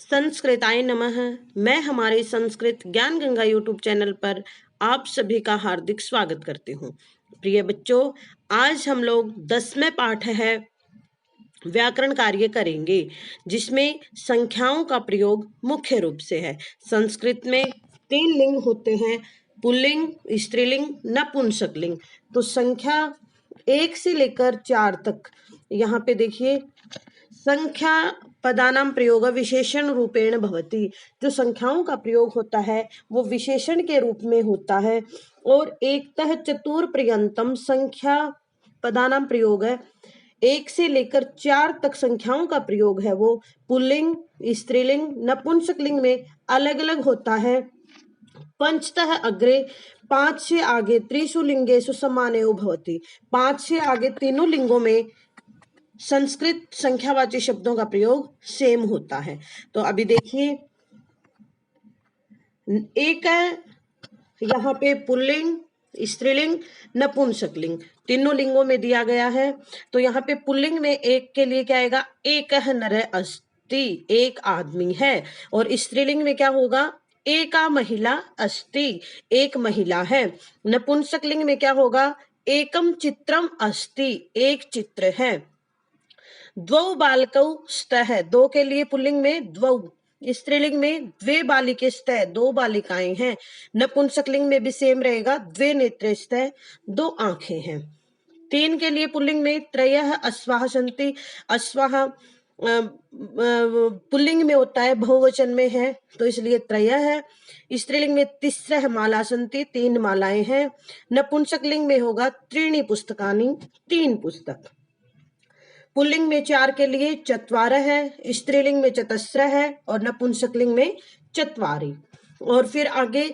संस्कृताय नमः। मैं हमारे संस्कृत ज्ञान गंगा यूट्यूब चैनल पर आप सभी का हार्दिक स्वागत करती हूँ। प्रिय बच्चों, आज हम लोग 10वें पाठ है व्याकरण कार्य करेंगे, जिसमें संख्याओं का प्रयोग मुख्य रूप से है। संस्कृत में 3 लिंग होते हैं, पुल्लिंग, स्त्रीलिंग, नपुंसकलिंग। तो संख्या 1 से लेकर 4 तक यहाँ पे देखिए, संख्या पदानां प्रयोग विशेषण रूपेण भवति। जो संख्याओं का प्रयोग होता है वो विशेषण के रूप में होता है। और एकतः चतुर पर्यंतम संख्या पदानां प्रयोग है, 1 से लेकर 4 तक संख्याओं का प्रयोग है वो पुल्लिंग, स्त्रीलिंग, नपुंसकलिंग में अलग अलग होता है। पंचतः अग्रे 5 से आगे त्रिषु लिंगेषु समानेयो भवति। 5 से आगे तीनों लिंगों में संस्कृत संख्यावाची शब्दों का प्रयोग सेम होता है। तो अभी देखिए, एक है यहाँ पे पुल्लिंग, स्त्रीलिंग, नपुंसकलिंग तीनों लिंगों में दिया गया है। तो यहाँ पे पुल्लिंग में एक के लिए क्या आएगा, एक नर अस्ति, एक आदमी है। और स्त्रीलिंग में क्या होगा, एका महिला अस्ति, एक महिला है। नपुंसकलिंग में क्या होगा, एकम चित्रम अस्ति, एक चित्र है। द्वौ बालकौ स्तः, दो के लिए पुल्लिंग में द्वौ, स्त्रीलिंग में द्वे बालिके स्तः, दो बालिकाएं हैं। नपुंसकलिंग में भी सेम रहेगा, द्वे नेत्रे स्तः, दो आंखें हैं। 3 के लिए पुल्लिंग में त्रयः अश्वाः सन्ति, अश्वाः पुल्लिंग में होता है, बहुवचन में है तो इसलिए त्रयः है। स्त्रीलिंग में तिस्रः माला सन्ति, 3 मालाएं हैं। नपुंसकलिंग में होगा त्रीणि पुस्तकानि, 3 पुस्तक। पुल्लिंग में 4 के लिए चत्वार है, स्त्रीलिंग में चतस्र है और नपुंसकलिंग में चत्वारि। और फिर आगे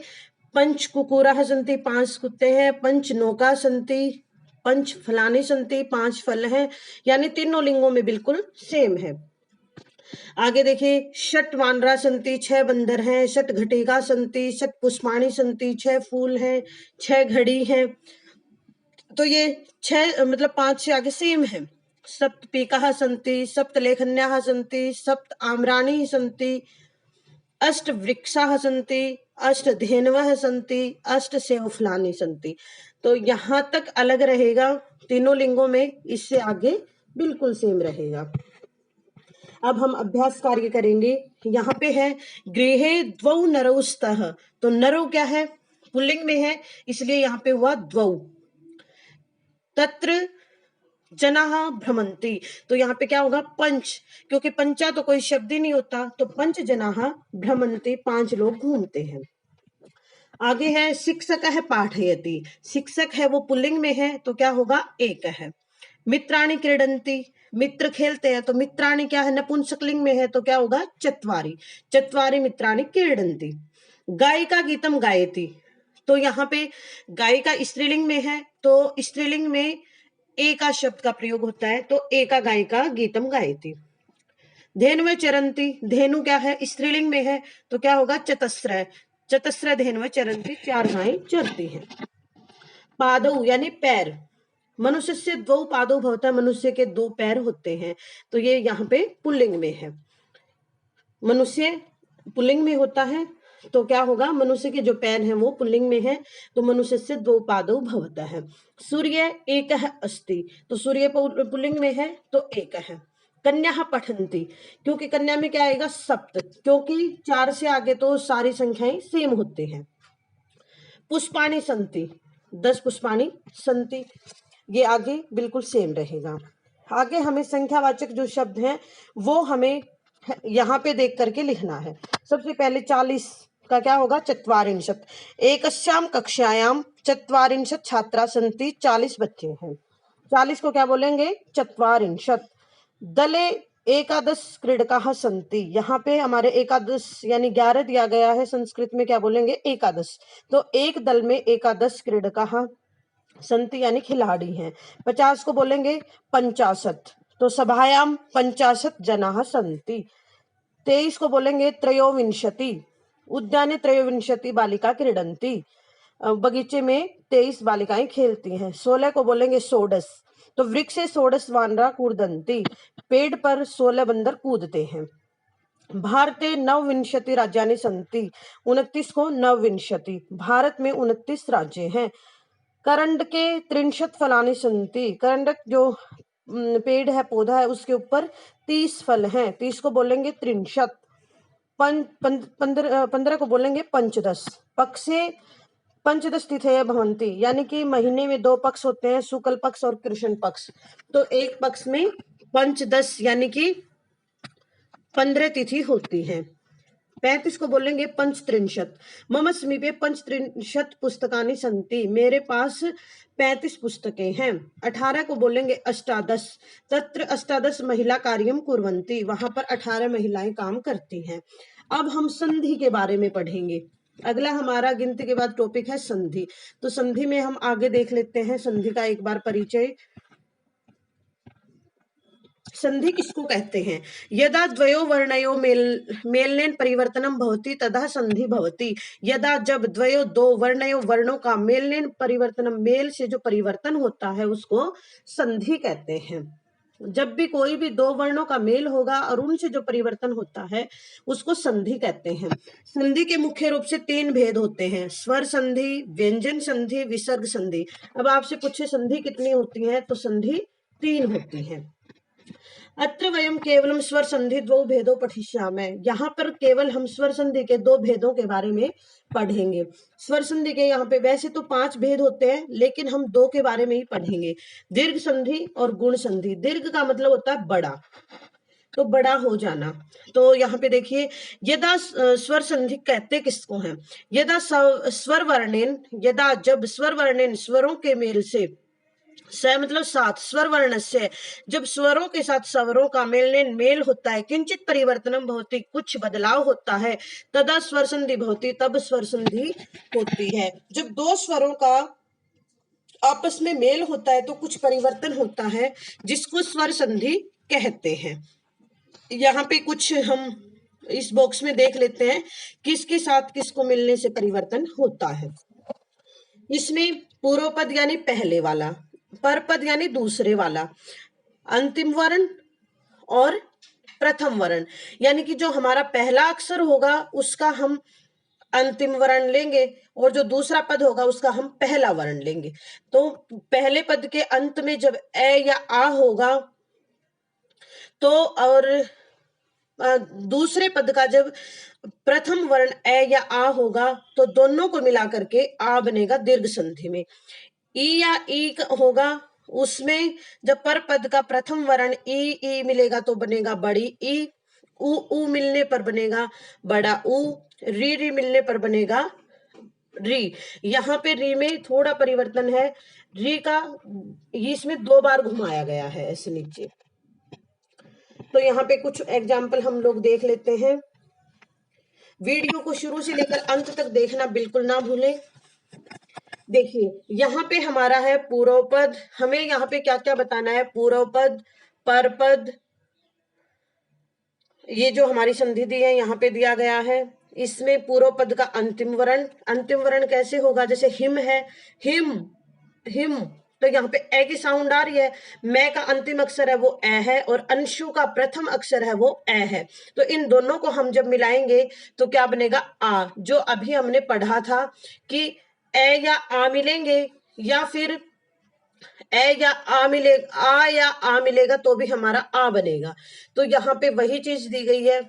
पंच कुकुराः सन्ति, 5 कुत्ते हैं। पंच नौका सन्ति, पंच फलानि सन्ति, 5 फल हैं। यानी तीनों लिंगों में बिल्कुल सेम है। आगे देखिए, षट वानरा सन्ति, 6 बंदर हैं। षट घटिका सन्ति, षट पुष्पाणि सन्ति, 6 फूल हैं, 6 घड़ी हैं। तो ये 6 मतलब 5 से आगे सेम है। सप्त पीकाः सन्ति, सप्त लेखन्याः सन्ति, सप्त आम्राणि सन्ति, अष्ट वृक्षाः सन्ति, अष्ट धेनवः सन्ति, अष्ट सेवफलानि सन्ति। तो यहाँ तक अलग रहेगा तीनों लिंगों में, इससे आगे बिल्कुल सेम रहेगा। अब हम अभ्यास कार्य करेंगे। यहाँ पे है गृहे द्वौ नरौ स्तः। तो नरौ क्या है, पुल्लिंग में है इसलिए यहाँ पे हुआ द्वौ। तत्र जनाः भ्रमन्ति, तो यहाँ पे क्या होगा, पंच, क्योंकि पंचा तो कोई शब्द ही नहीं होता, तो पंच जनाः भ्रमन्ति, 5 लोग घूमते हैं। आगे है शिक्षकः पाठयति, शिक्षक है वो पुल्लिंग में है तो क्या होगा, एक है। मित्राणि क्रीडन्ति, मित्र खेलते हैं तो मित्राणि क्या है, नपुंसकलिंग में है तो क्या होगा, चत्वारि, चत्वारि मित्राणि क्रीडन्ति। गायिका गीतम गायति, तो यहाँ पे गायिका स्त्रीलिंग में है तो स्त्रीलिंग में एका शब्द का प्रयोग होता है, तो एका गायिका गीतम गायति। धेनुवे चरन्ति, धेनु क्या है, स्त्रीलिंग में है तो क्या होगा, चतस्र, चतस्र धेनुवे चरन्ति, 4 गायें चरती हैं। पादौ यानी पैर, मनुष्य से 2 पादौ भवता, मनुष्य के 2 पैर होते हैं, तो ये यहाँ पे पुल्लिंग में है। मनुष्य पुल्लिंग में होता है तो क्या होगा, मनुष्य के जो पैर हैं वो पुल्लिंग में है, तो मनुष्य से 2 पादौ भवता है। सूर्य एकः अस्ति, तो सूर्य पुल्लिंग में है तो एक है। कन्याः पठन्ति, क्योंकि कन्या में क्या आएगा, सप्त, क्योंकि 4 से आगे तो सारी संख्याएं सेम होते हैं। पुष्पाणि सन्ति, 10 पुष्पाणि सन्ति, ये आगे बिल्कुल सेम रहेगा। आगे हमें संख्यावाचक जो शब्द हैं वो हमें यहाँ पे देख करके लिखना है। सबसे पहले 40 का क्या होगा, चत्वारिंशत्, एकस्यां कक्षायां चत्वारिंशत् छात्रा सन्ति, 40 बच्चे हैं। 40 को क्या बोलेंगे, चत्वारिंशत्। दले एकादश क्रीडकाः सन्ति, यहाँ पे हमारे एकादश यानी 11 दिया गया है, संस्कृत में क्या बोलेंगे, एकादश। तो एक दल में एकादश क्रीडकाः सन्ति यानी खिलाड़ी हैं। 50 को बोलेंगे पंचाशत्, तो सभायाम 50 जनाः सन्ति। 23 को बोलेंगे त्रयोविंशति, उद्याने त्रयोविंशति बालिका क्रीडन्ति, बगीचे में 23 बालिकाएं खेलती हैं। 16 को बोलेंगे षोडश, तो वृक्षे षोडश वानरा कूर्दन्ति, पेड़ पर 16 बंदर कूदते हैं। भारते नवविंशति राज्यानि सन्ति, 29 को नवविंशति। भारत में 29 राज्य हैं। करंडके त्रिंशत् फलानि सन्ति, करंडक जो पेड़ है, पौधा है, उसके ऊपर 30 फल हैं, 30 को बोलेंगे त्रिंशत्। 15 को बोलेंगे पंचदश। पक्षे पंचदश तिथयः भवन्ति, यानी कि महीने में 2 पक्ष होते हैं, शुक्ल पक्ष और कृष्ण पक्ष। तो एक पक्ष में पंचदश यानी कि 15 तिथि होती है। 35 को बोलेंगे पंचत्रिंशत्। मम समीपे पंचत्रिंशत् पुस्तकानि सन्ति, मेरे पास 35 पुस्तकें हैं। 18 को बोलेंगे अष्टादश, तत्र अष्टादश महिला कार्यं कुर्वन्ति, वहां पर 18 महिलाएं काम करती हैं। अब हम संधि के बारे में पढ़ेंगे। अगला हमारा गिनती के बाद टॉपिक है संधि। तो संधि में हम आगे देख लेते हैं संधि का एक बार परिचय। संधि किसको कहते हैं? यदा द्वयो वर्णयो मेलनेन परिवर्तनम भवति तदा संधि भवति। यदा जब द्वयो दो वर्णयो वर्णों का मेलनेन परिवर्तनम, मेल से जो परिवर्तन होता है उसको संधि कहते हैं। जब भी कोई भी दो वर्णों का मेल होगा और उनसे जो परिवर्तन होता है उसको संधि कहते हैं। संधि के मुख्य रूप से 3 भेद होते हैं, स्वर संधि, व्यंजन संधि, विसर्ग संधि। अब आपसे पूछे संधि कितनी होती है, तो संधि 3 होती है। अत्र वयम केवलम स्वर संधि 2 भेदों पठिष्यामः, यहाँ पर केवल हम स्वर संधि के 2 भेदों के बारे में पढ़ेंगे। स्वर संधि के यहाँ पे वैसे तो 5 भेद होते हैं, लेकिन हम 2 के बारे में ही पढ़ेंगे, दीर्घ संधि और गुण संधि। दीर्घ का मतलब होता है बड़ा, तो बड़ा हो जाना। तो यहाँ पे देखिए, यदा स्वर संधि कहते किसको हैं? यदा स्वर वर्णेन, यदा जब स्वर वर्णेन स्वरों के मेल से, स मतलब साथ, स्वर वर्ण से जब स्वरों के साथ स्वरों का मेल होता है, किंचित परिवर्तनम भवति, कुछ बदलाव होता है, तदा स्वर संधि भवति, तब स्वर संधि होती है। जब 2 स्वरों का आपस में मेल होता है तो कुछ परिवर्तन होता है, जिसको स्वर संधि कहते हैं। यहाँ पे कुछ हम इस बॉक्स में देख लेते हैं किसके साथ किसको मिलने से परिवर्तन होता है। इसमें पूर्व पद यानी पहले वाला, पर पद यानी दूसरे वाला, अंतिम वर्ण और प्रथम वर्ण, यानी कि जो हमारा पहला अक्षर होगा उसका हम अंतिम वर्ण लेंगे और जो दूसरा पद होगा उसका हम पहला वर्ण लेंगे। तो पहले पद के अंत में जब ए या आ होगा तो, और दूसरे पद का जब प्रथम वर्ण ए या आ होगा तो दोनों को मिला करके आ बनेगा दीर्घ संधि में। ई या ई होगा, उसमें जब पर पद का प्रथम वर्ण ई मिलेगा तो बनेगा बड़ी ई, उ मिलने पर बनेगा बड़ा उ, री मिलने पर बनेगा री। यहाँ पे री में थोड़ा परिवर्तन है, री का इसमें 2 बार घुमाया गया है ऐसे नीचे। तो यहाँ पे कुछ एग्जाम्पल हम लोग देख लेते हैं। वीडियो को शुरू से लेकर अंत तक देखना बिल्कुल ना भूलें। देखिए यहाँ पे हमारा है पूर्व पद, हमें यहाँ पे क्या क्या बताना है, पूर्व पद, पर पद, ये जो हमारी संधि दी है यहाँ पे दिया गया है। इसमें पूर्व पद का अंतिम वर्ण कैसे होगा, जैसे हिम है, हिम हिम, तो यहाँ पे ए की साउंड आ रही है, मैं का अंतिम अक्षर है वो ए है और अंशु का प्रथम अक्षर है वो ए है। तो इन दोनों को हम जब मिलाएंगे तो क्या बनेगा, आ, जो अभी हमने पढ़ा था कि ए या आ मिलेंगे या फिर ए या आ मिलेगा तो भी हमारा आ बनेगा। तो यहाँ पे वही चीज दी गई है।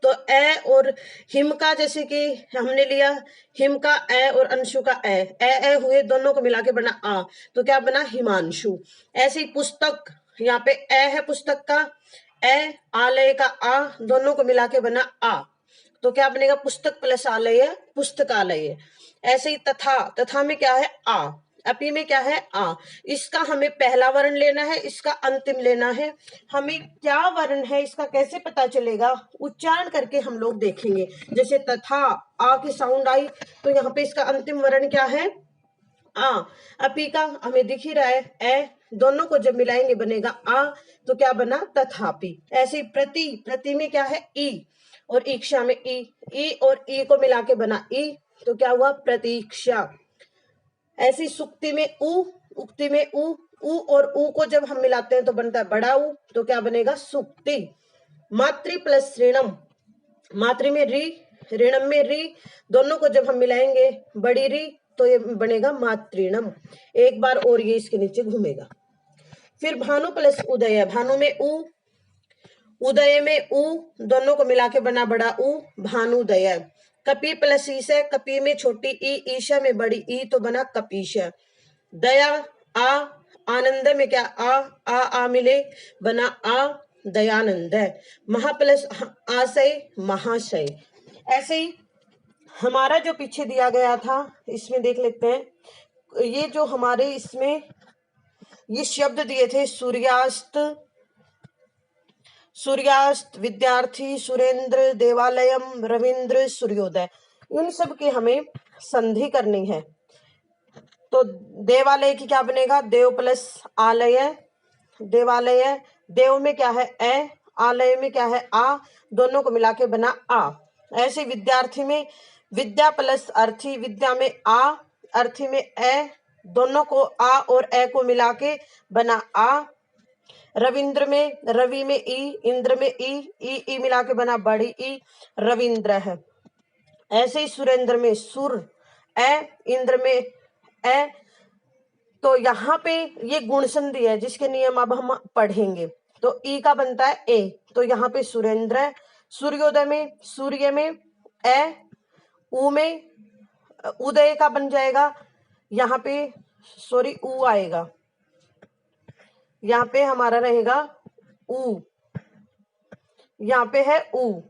तो ए और हिम का, जैसे कि हमने लिया हिम का ए और अंशु का ए हुए, दोनों को मिला के बना आ, तो क्या बना, हिमांशु। ऐसे ही पुस्तक, यहाँ पे ए है पुस्तक का, ए आलय का आ, दोनों को मिला के बना आ, तो क्या बनेगा, पुस्तक प्लस आलय पुस्तकालय। ऐसे ही तथा में क्या है, आ, अपी में क्या है, आ। इसका हमें पहला वर्ण लेना है, इसका अंतिम लेना है। हमें क्या वर्ण है इसका कैसे पता चलेगा, उच्चारण करके हम लोग देखेंगे। जैसे तथा, आ की साउंड आई तो यहाँ पे इसका अंतिम वर्ण क्या है, आ। अपी का हमें दिख ही रहा है ए, दोनों को जब मिलाएंगे बनेगा आ, तो क्या बना, तथापि। ऐसे प्रति में क्या है, ई, और ईक्षा में ई और ई को मिला के बना ई, तो क्या हुआ, प्रतीक्षा। ऐसी सुक्ति में उक्ति में उ और उ को जब हम मिलाते हैं तो बनता है बड़ा उ, तो क्या बनेगा, सुक्ति। मातृ प्लस ऋणम, मातृ में री, ऋणम में री, दोनों को जब हम मिलाएंगे बड़ी री तो ये बनेगा मातृणम। एक बार और ये इसके नीचे घूमेगा। फिर भानु प्लस उदय, भानु में उ, उदय में उ, दोनों को मिला के बना बड़ा उ, भानुदय। कपि प्लस ईशा, कपि में छोटी ई, ईशा में बड़ी ई, तो बना कपीश। दया आ, आनंद में क्या आ मिले, बना आ दयानंद। महा प्लस आशय, महाशय। ऐसे ही हमारा जो पीछे दिया गया था इसमें देख लेते हैं। ये जो हमारे इसमें ये शब्द दिए थे, सूर्यास्त, सूर्यास्त, विद्यार्थी, सुरेंद्र, देवालयम, रविंद्र, सूर्योदय, इन सब की हमें संधि करनी है। तो देवालय की क्या बनेगा, देव प्लस आलय, देवालय। देव में क्या है ए, आलय में क्या है आ, दोनों को मिला के बना आ। ऐसे विद्यार्थी में विद्या प्लस अर्थी, विद्या में आ, अर्थी में ए, दोनों को आ और ए को मिला के बना आ। रविंद्र में रवि में ई, इंद्र में ई मिला के बना बड़ी ई, रविंद्र है। ऐसे ही सुरेंद्र में सुर ए, इंद्र में ए। तो यहाँ पे ये गुण संधि है जिसके नियम अब हम पढ़ेंगे। तो ई का बनता है ए, तो यहाँ पे सुरेंद्र है। सूर्योदय में सूर्य में ए, उ में उदय का बन जाएगा, यहाँ पे सॉरी उ आएगा, यहाँ पे हमारा रहेगा उ, यहाँ पे है उ,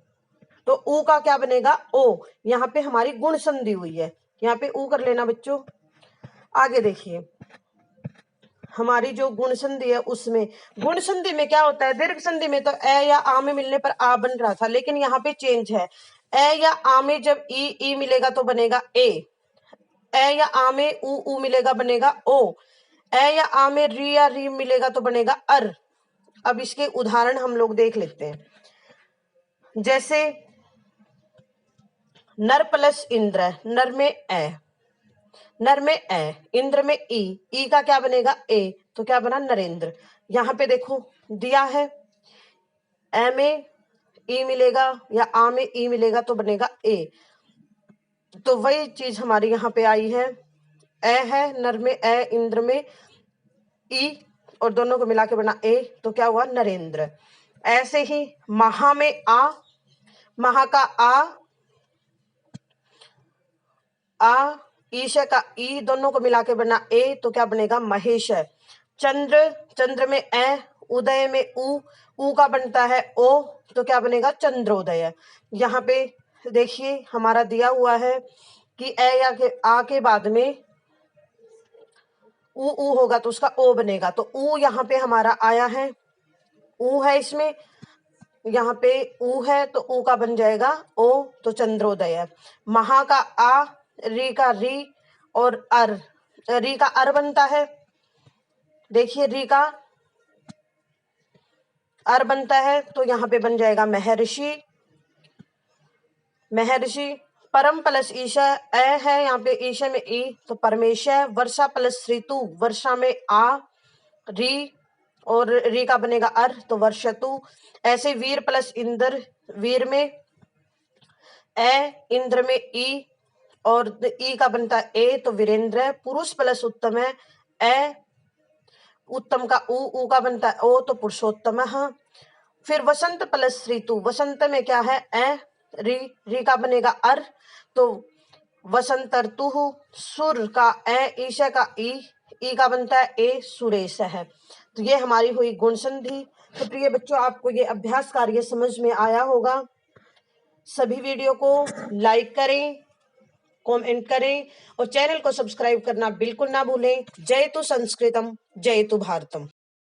तो उ का क्या बनेगा ओ। यहाँ पे हमारी गुण संधि हुई है, यहाँ पे उ कर लेना बच्चों। आगे देखिए हमारी जो गुण संधि है उसमें, गुण संधि में क्या होता है, दीर्घ संधि में तो ए या आ में मिलने पर आ बन रहा था, लेकिन यहाँ पे चेंज है। ए या आ में जब ई मिलेगा तो बनेगा ए या आ में उ मिलेगा बनेगा ओ, ए या आ में री या री मिलेगा तो बनेगा अर। अब इसके उदाहरण हम लोग देख लेते हैं। जैसे नर प्लस इंद्र, नर में ए, नर में ए, इंद्र में ई का क्या बनेगा ए, तो क्या बना नरेंद्र। यहाँ पे देखो दिया है ए में ई मिलेगा या आ में ई मिलेगा तो बनेगा ए, तो वही चीज हमारी यहाँ पे आई है। ए है, नर में ए, इंद्र में ई, और दोनों को मिला के बना ए, तो क्या हुआ नरेंद्र। ऐसे ही महा में आ, महा का आ, ईश का ई, दोनों को मिला के बना ए, तो क्या बनेगा महेश। चंद्र, चंद्र में ए, उदय में उ का बनता है ओ, तो क्या बनेगा चंद्रोदय। यहाँ पे देखिए हमारा दिया हुआ है कि ए या के आ के बाद में उ होगा तो उसका ओ बनेगा, तो उ यहाँ पे हमारा आया है, उ है इसमें, यहाँ पे उ है तो उ का बन जाएगा ओ, तो चंद्रोदय। महा का आ, री का री और अर, री का अर बनता है, देखिए री का अर बनता है, तो यहाँ पे बन जाएगा महर्षि, महर्षि। परम प्लस ईशा, ए है यहाँ पे, ईशा में ई, तो परमेश्वर। वर्षा प्लस ऋतु, वर्षा में आ, री और री का बनेगा अर, तो वर्षतु। ऐसे वीर प्लस इंद्र, वीर में ए, इंद्र में ई और ई का बनता है ए, तो वीरेंद्र। पुरुष प्लस उत्तम है, ए, उत्तम का उ का बनता है ओ, तो पुरुषोत्तम। फिर वसंत प्लस ऋतु, वसंत में क्या है ए, री का बनेगा अर, तो वसंत ऋतु। सुर का ए, ईशा का ई का बनता है ए, सुरेश है। तो ये हमारी हुई गुण संधि। तो प्रिय बच्चों आपको ये अभ्यास कार्य समझ में आया होगा। सभी वीडियो को लाइक करें, कमेंट करें और चैनल को सब्सक्राइब करना बिल्कुल ना भूलें। जय तु संस्कृतम, जय तु भारतम।